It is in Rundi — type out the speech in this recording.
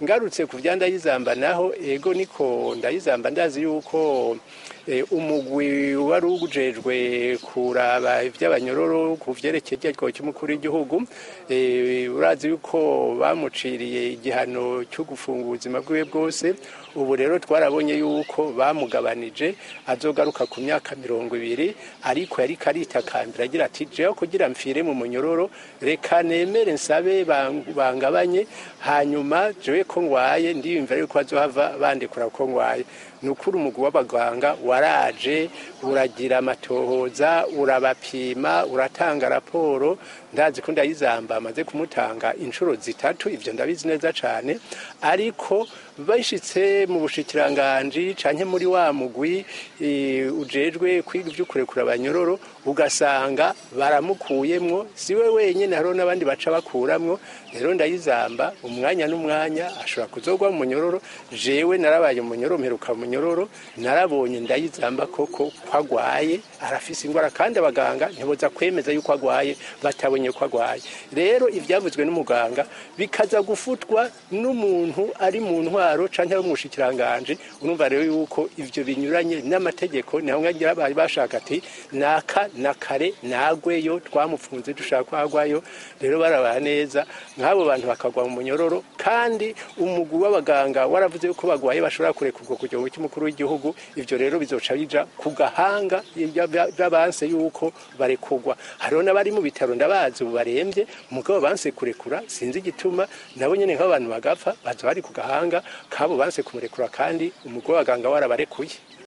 ngarutse ku vya Ndayizamba naho ego niko Ndayizamba ndazi yuko umugwi wari ugujejwe kuraba ivy'abanyororo ku vyerekeye igikorwa cy'umukuru w'igihugu urazi yuko bamuciriye igihano cyo gufunga ubuzima bwiwe bwose ubu rero twarabonye yuko bamugabanije azogaruka ku myaka 20 ariko yari karitakambira agira ati jewe kugira mfire mu munyororo reka nemere nsabe bangabanye hanyuma jewe ko ngwaye ndiyumva yuko azohava bandekura ko ngwaye nukuri umugwi w'abaganga waraje uragira amatohoza urabapima uratanga raporo ndazi ko Ndayizamba amaze kumutanga inshuro zitatu ivyo ndabizi neza cane ariko bashitse mu bushikiranganje canke muri wa mugwi ujejwe kwiga ivy'ukurekura abanyororo ugasanga baramukuyemwo siwe wenyene haro n'abandi baca bakuramwo rero Ndayizamba umwanya n'umwanya ashobora kuzogwa mu munyororo jewe narabaye mu munyororo mperuka mu munyororo narabonye Ndayizamba koko kwagwaye arafise ingwara kandi abaganga ntiboza kwemeza yuko agwaye batabonye ko agwaye rero ivyavuzwe n'umuganga bikaza gufutwa n'umuntu ari mu ntwaro canke mu bushikiranganje urumva rero yuko ivyo binyuranye n'amategeko naho ngira bari bashaka ati naka nakare nagweyo twamupfunze dushaka kwagwayo rero barabana neza nk'abo bantu bakagwa mu munyororo kandi umugwi w'abaganga waravuze yuko bagwaye bashobora kurekurwa ku gihugu cy'umukuru w'igihugu ivyo rero bizoca bija ku gahanga y'abanse yuko barekugwa hariho n'abari mu bitaro ndabazi barembye mugabo banse kurekura sinzi igituma nabo nyene nk'abantu bagapfa bazo bari ku gahanga kabo banse kumurekura kandi umugwi w'abaganga warabarekuye